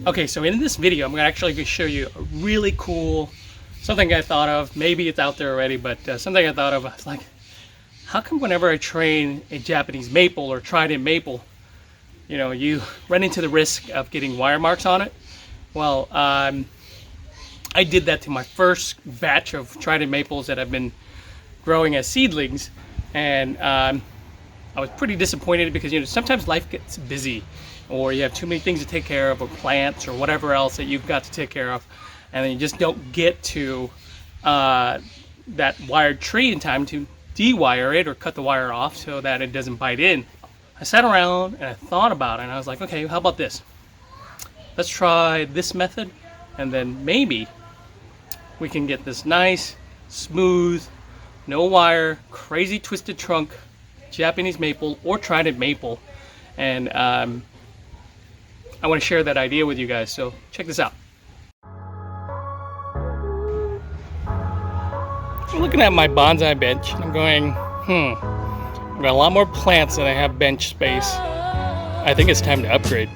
Okay, so in this video, I'm actually going to show you a really cool, something I thought of. Maybe it's out there already, but something I thought of. I was like, how come whenever I train a Japanese maple or trident maple, you run into the risk of getting wire marks on it? Well, I did that to my first batch of trident maples that I've been growing as seedlings, and I was pretty disappointed because sometimes life gets busy, or you have too many things to take care of, or plants, or whatever else that you've got to take care of, and then you just don't get to that wired tree in time to de-wire it or cut the wire off so that it doesn't bite in. I sat around and I thought about it, and I was like, okay, how about this? Let's try this method, and then maybe we can get this nice, smooth, no wire, crazy twisted trunk Japanese maple or trident maple. And I want to share that idea with you guys, so check this out. I'm looking at my bonsai bench and I'm going, I've got a lot more plants than I have bench space. I think it's time to upgrade.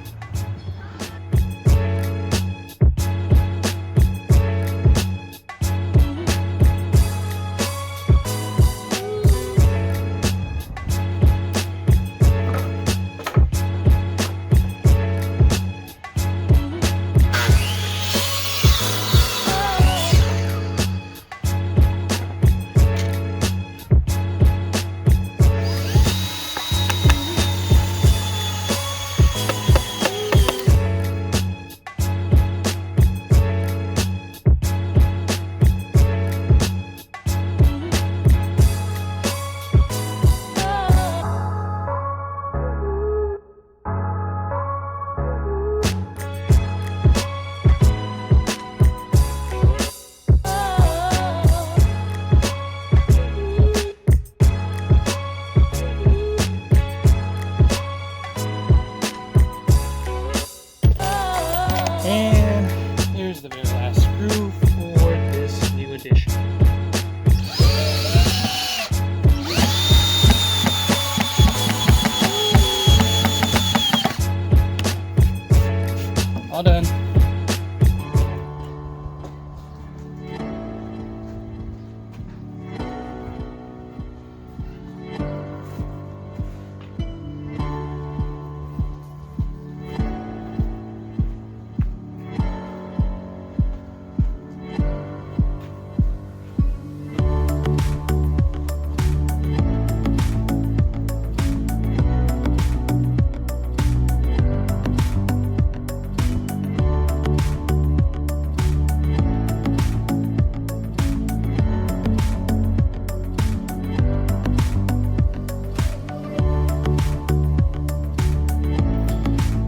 And here's the very last screw for this new addition. All done.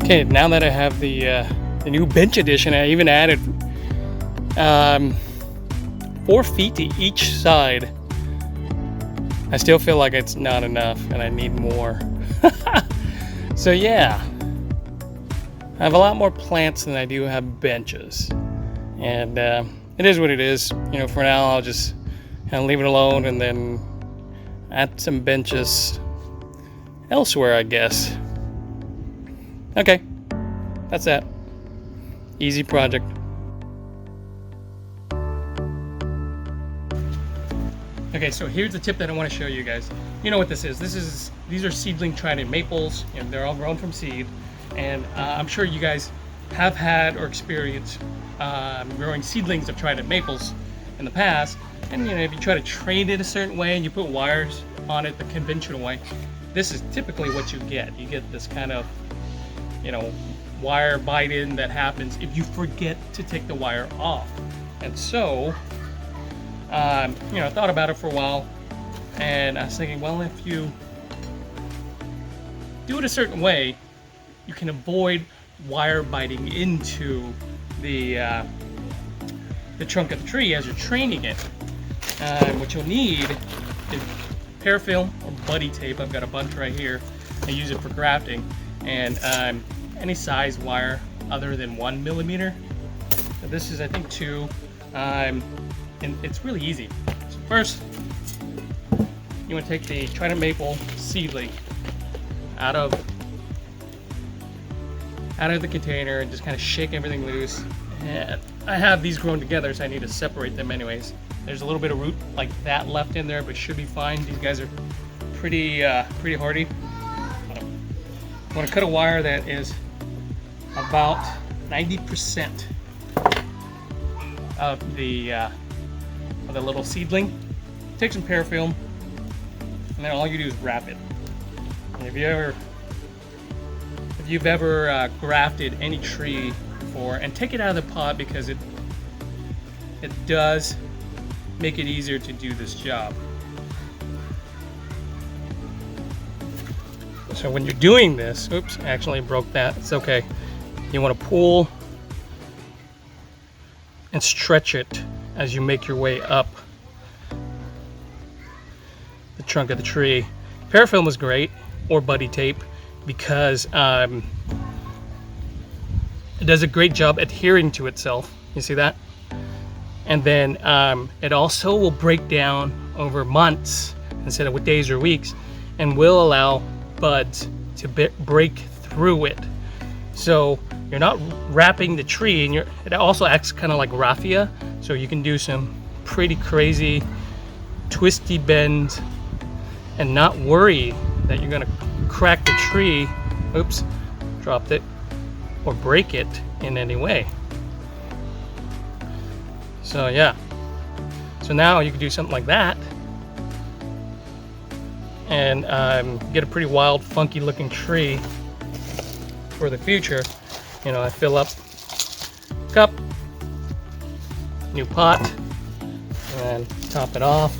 Okay, now that I have the new bench edition, I even added 4 feet to each side. I still feel like it's not enough and I need more. So yeah, I have a lot more plants than I do have benches. And it is what it is. For now I'll just kind of leave it alone and then add some benches elsewhere, I guess. Okay, that's that. Easy project. Okay, so here's the tip that I want to show you guys. You know what this is. These are seedling trident maples, and they're all grown from seed. And I'm sure you guys have had or experienced growing seedlings of trident maples in the past. And if you try to train it a certain way and you put wires on it the conventional way, this is typically what you get. You get this kind of wire bite in that happens if you forget to take the wire off. And so I thought about it for a while, and I was thinking, well, if you do it a certain way, you can avoid wire biting into the trunk of the tree as you're training it. What you'll need is parafilm or buddy tape. I've got a bunch right here. I use it for grafting, and any size wire other than 1 millimeter. So this is, I think, 2, and it's really easy. So first, you want to take the trident maple seedling out of out of the container and just kind of shake everything loose. And I have these grown together, so I need to separate them anyways. There's a little bit of root like that left in there, but should be fine. These guys are pretty hardy. I'm going to cut a wire that is about 90% of the little seedling. Take some parafilm, and then all you do is wrap it. And if you've ever grafted any tree before, and take it out of the pot, because it does make it easier to do this job. So when you're doing this, oops, I actually broke that. It's okay. You want to pull and stretch it as you make your way up the trunk of the tree. Parafilm is great, or buddy tape, because it does a great job adhering to itself. You see that? And then it also will break down over months instead of with days or weeks, and will allow buds to break through it. So you're not wrapping the tree, and it also acts kind of like raffia, so you can do some pretty crazy twisty bends and not worry that you're gonna crack the tree, oops, dropped it, or break it in any way. So yeah, so now you can do something like that and get a pretty wild, funky looking tree for the future. You know, I fill up cup, new pot, and top it off.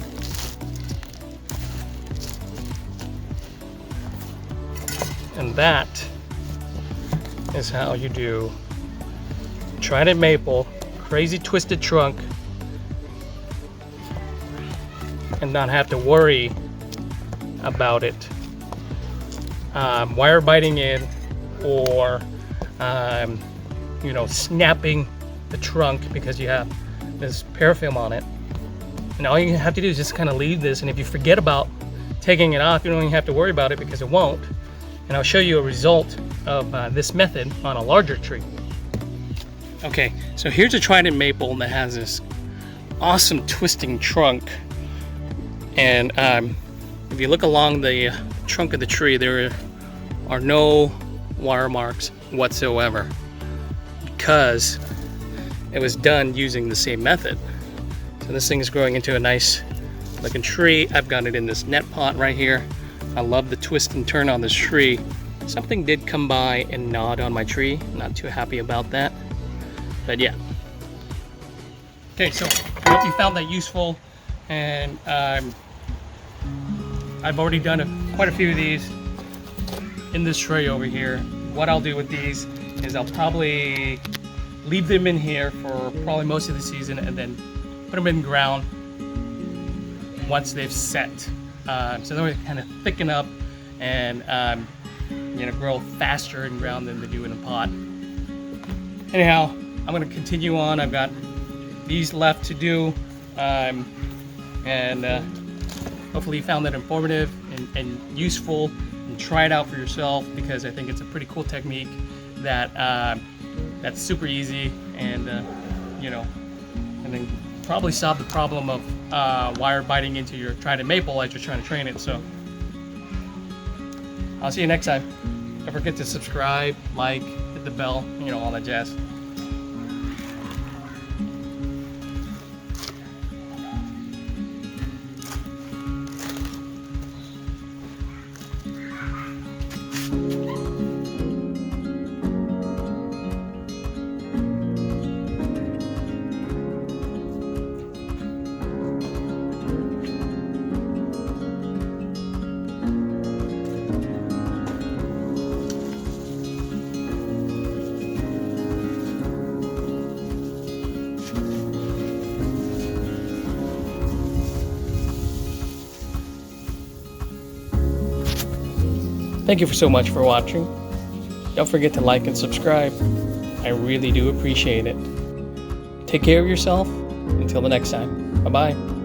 And that is how you do Trident Maple, crazy twisted trunk, and not have to worry about it wire biting in, or you know, snapping the trunk because you have this parafilm on it. And all you have to do is just kind of leave this, and if you forget about taking it off, you don't even have to worry about it, because it won't. And I'll show you a result of this method on a larger tree. Okay, so here's a Trident Maple that has this awesome twisting trunk, and if you look along the trunk of the tree, there are no wire marks whatsoever, because it was done using the same method. So this thing is growing into a nice looking tree. I've got it in this net pot right here. I love the twist and turn on this tree. Something did come by and gnawed on my tree. Not too happy about that, but yeah. Okay, so I hope you found that useful, and I've already done quite a few of these in this tray over here. What I'll do with these is I'll probably leave them in here for probably most of the season, and then put them in ground once they've set. So they'll kind of thicken up and you know, grow faster in ground than they do in a pot. Anyhow, I'm going to continue on. I've got these left to do, and hopefully you found that informative and useful, and try it out for yourself, because I think it's a pretty cool technique that that's super easy, and you know, and then probably solve the problem of wire biting into your Trident Maple as you're trying to train it. So I'll see you next time. Don't forget to subscribe, like, hit the bell, you know, all that jazz. Thank you so much for watching. Don't forget to like and subscribe. I really do appreciate it. Take care of yourself. Until the next time. Bye-bye.